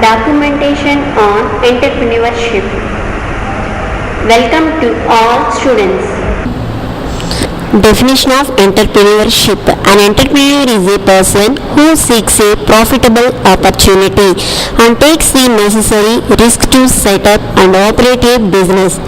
Documentation on entrepreneurship. Welcome to all students. Definition of entrepreneurship. An entrepreneur is a person who seeks a profitable opportunity and takes the necessary risk to set up and operate a business.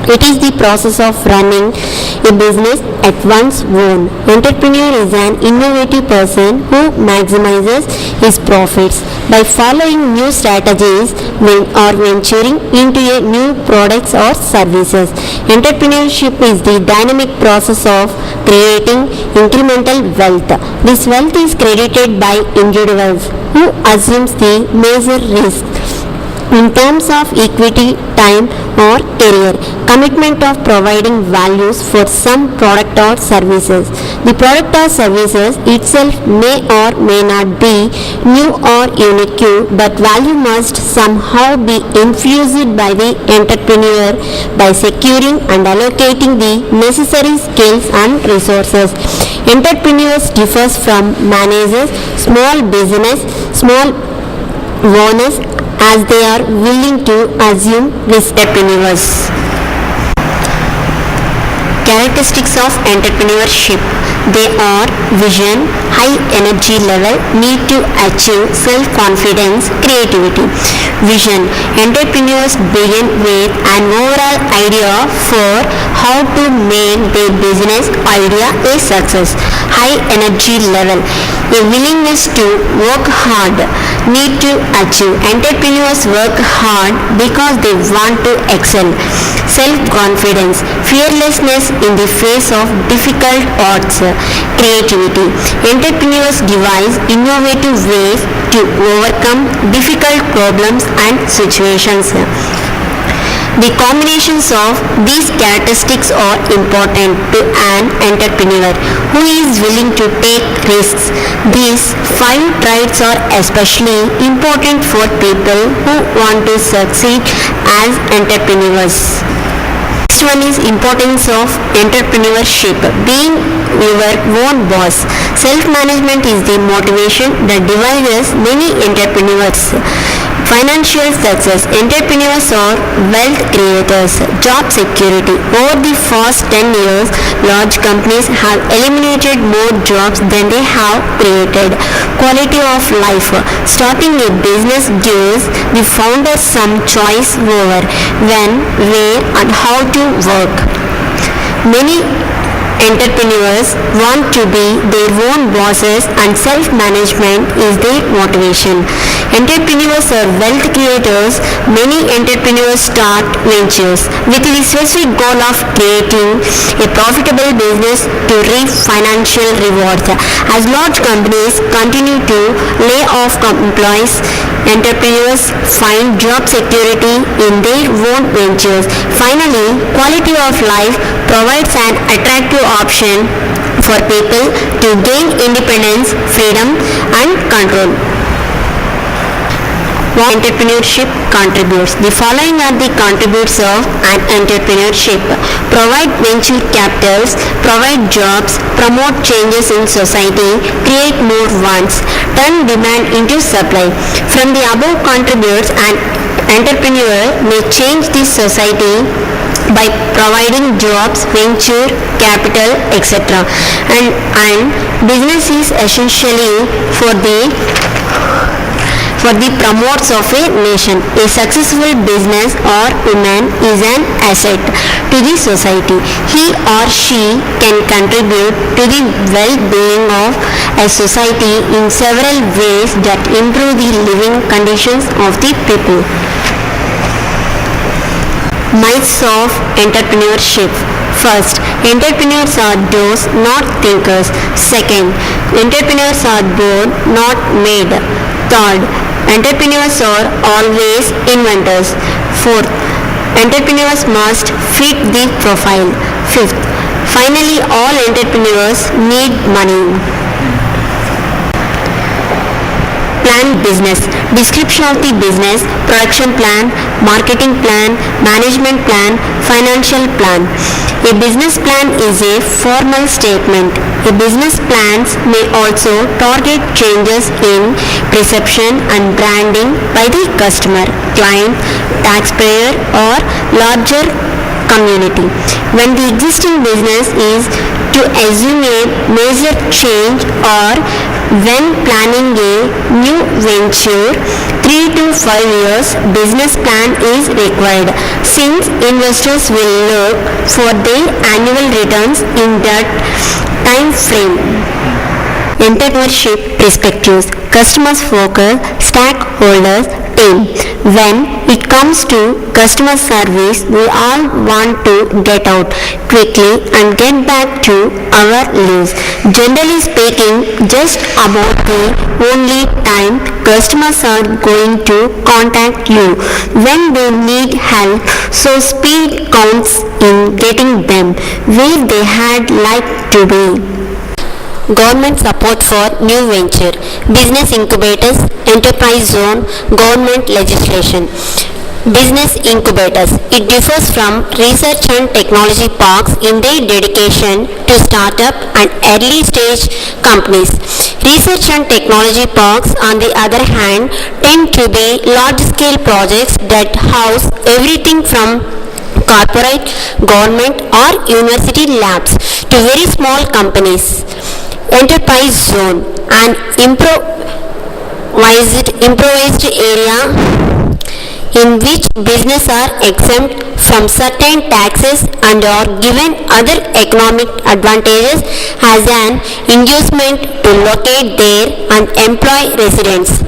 It is the process of running a business at one's own. Entrepreneur is an innovative person who maximizes his profits by following new strategies or venturing into a new products or services. Entrepreneurship is the dynamic process of creating incremental wealth. This wealth is created by individuals who assumes the major risk in terms of equity, time or career, commitment of providing values for some product or services. The product or services itself may or may not be new or unique, but value must somehow be infused by the entrepreneur by securing and allocating the necessary skills and resources. Entrepreneurs differs from managers, small owners, as they are willing to assume risk. Entrepreneurs. Characteristics of entrepreneurship. They are vision, high energy level, need to achieve self-confidence, creativity. Vision. Entrepreneurs begin with an overall idea for how to make their business idea a success. High energy level. A willingness to work hard, need to achieve. Entrepreneurs work hard because they want to excel. Self-confidence, fearlessness in the face of difficult odds. Creativity, entrepreneurs devise innovative ways to overcome difficult problems and situations. The combinations of these characteristics are important to an entrepreneur who is willing to take risks. These 5 traits are especially important for people who want to succeed as entrepreneurs. Next one is importance of entrepreneurship. Being your own boss. Self-management is the motivation that drives many entrepreneurs. Financial success. Entrepreneurs are wealth creators. Job security. Over the past 10 years, large companies have eliminated more jobs than they have created. Quality of life. Starting a business gives the founder some choice over when, where and how to work. Many entrepreneurs want to be their own bosses and self-management is their motivation. Entrepreneurs are wealth creators. Many entrepreneurs start ventures with the specific goal of creating a profitable business to reap financial rewards. As large companies continue to lay off employees, entrepreneurs find job security in their own ventures. Finally, quality of life provides an attractive option for people to gain independence, freedom and control. What entrepreneurship contributes? The following are the contributes of an entrepreneurship. Provide venture capitals, provide jobs, promote changes in society, create more wants, turn demand into supply. From the above contributes, an entrepreneur may change the society by providing jobs, venture, capital, etc. And business is essentially for the promotes of a nation. A successful business or woman is an asset to the society. He or she can contribute to the well-being of a society in several ways that improve the living conditions of the people. Myths of entrepreneurship. First, entrepreneurs are those, not thinkers. Second, entrepreneurs are born, not made. Third, entrepreneurs are always inventors. Fourth, entrepreneurs must fit the profile. Fifth, finally, all entrepreneurs need money. Plan business. Description of the business, production plan, marketing plan, management plan, financial plan. A business plan is a formal statement. A business plans may also target changes in perception and branding by the customer, client, taxpayer or larger community. When the existing business is to assume a major change or when planning a new venture, 3 to 5 years business plan is required since investors will look for their annual returns in that time frame. Entrepreneurship perspectives, customers focus, stakeholders, team. When it comes to customer service, we all want to get out quickly and get back to our lives. Generally speaking, just about the only time customers are going to contact you when they need help, so speed counts in getting them where they had like to be. Government support for new venture, business incubators, enterprise zone, government legislation. Business incubators. It differs from research and technology parks in their dedication to startup and early stage companies. Research and technology parks, on the other hand, tend to be large scale projects that house everything from corporate, government or university labs to very small companies. Enterprise zone, an improvised area in which business are exempt from certain taxes and are given other economic advantages as an inducement to locate there and employ residents.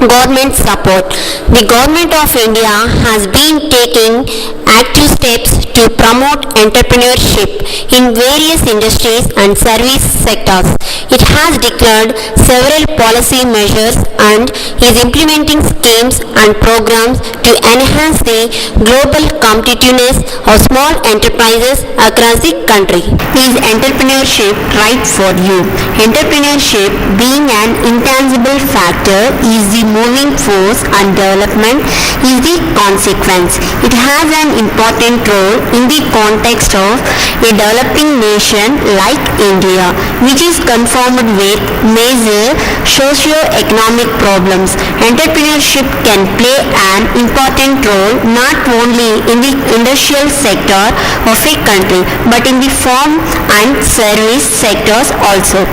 Government support. The Government of India has been taking active steps to promote entrepreneurship in various industries and service sectors. It has declared several policy measures and is implementing schemes and programs to enhance the global competitiveness of small enterprises across the country. Is entrepreneurship right for you? Entrepreneurship, being an intangible factor, is the moving force and development is the consequence. It has an important role in the context of a developing nation like India, which is confronted with major socio-economic problems. Entrepreneurship can play an important role not only in the industrial sector of a country but in the farm and service sectors also.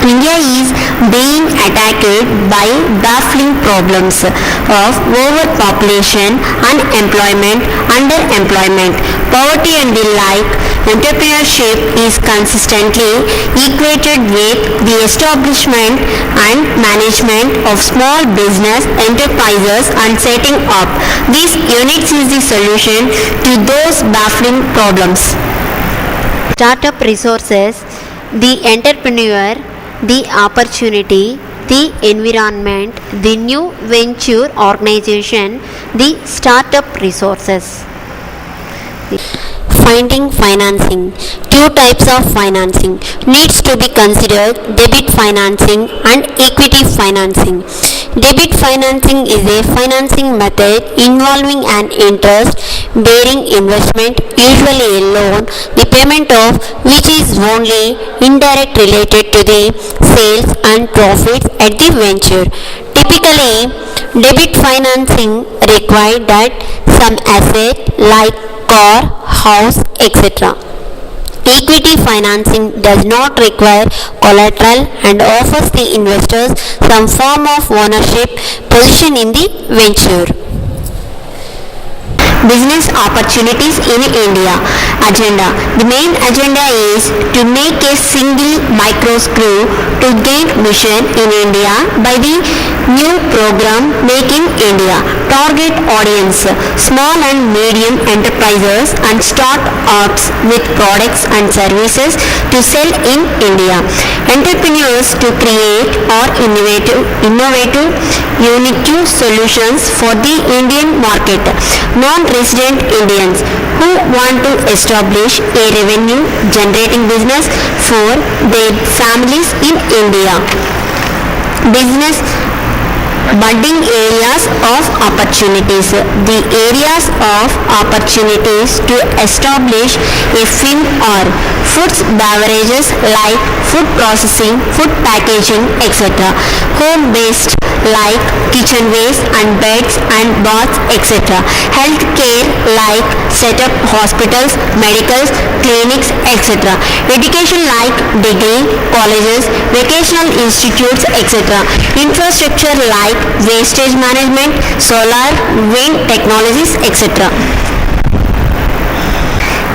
India is being attacked by baffling problems of overpopulation, unemployment, underemployment, poverty and the like. Entrepreneurship is consistently equated with the establishment and management of small business enterprises and setting up these units is the solution to those baffling problems. Startup resources, the entrepreneur, the opportunity, the environment, the new venture organization, the startup resources. Finding financing. Two types of financing needs to be considered: debit financing and equity financing. Debit financing is a financing method involving an interest-bearing investment, usually a loan, the payment of which is only indirect related to the sales and profits at the venture. Typically, debit financing requires that some asset like car, house, etc. Equity financing does not require collateral and offers the investors some form of ownership position in the venture. Business opportunities in India. agenda. The main agenda is to make a single micro screw to gain mission in India by the new program Make in India. Target audience small and medium enterprises and start-ups with products and services to sell in India. Entrepreneurs to create or innovative unique solutions for the Indian market. Non-resident Indians who want to establish a revenue generating business for their families in India. Business budding areas of opportunities. The areas of opportunities to establish a firm are foods, beverages like food processing, food packaging, etc. Home-based like kitchenwares and beds and baths, etc. Healthcare like set up hospitals, medicals, clinics, etc. Education like degree, colleges, vocational institutes, etc. Infrastructure like wastage management, solar, wind technologies, etc.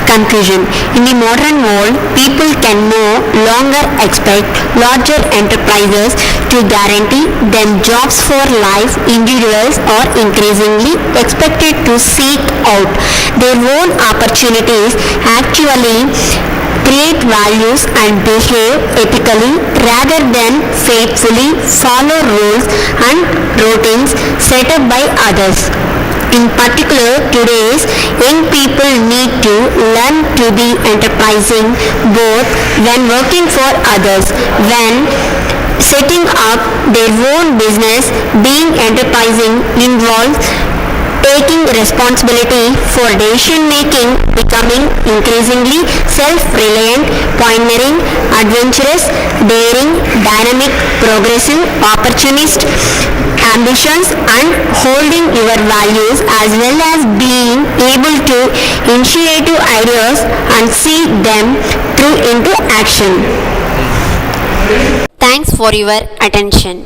Conclusion. In the modern world, people can no longer expect larger enterprises to guarantee them jobs for life. Individuals are increasingly expected to seek out their own opportunities, actually create values and behave ethically rather than faithfully follow rules and routines set up by others. In particular, today's young people need to learn to be enterprising both when working for others, when setting up their own business. Being enterprising involves taking responsibility for decision making, becoming increasingly self-reliant, pioneering, adventurous, daring, dynamic, progressive, opportunist, ambitions, and holding your values, as well as being able to initiate ideas and see them through into action. Thanks for your attention.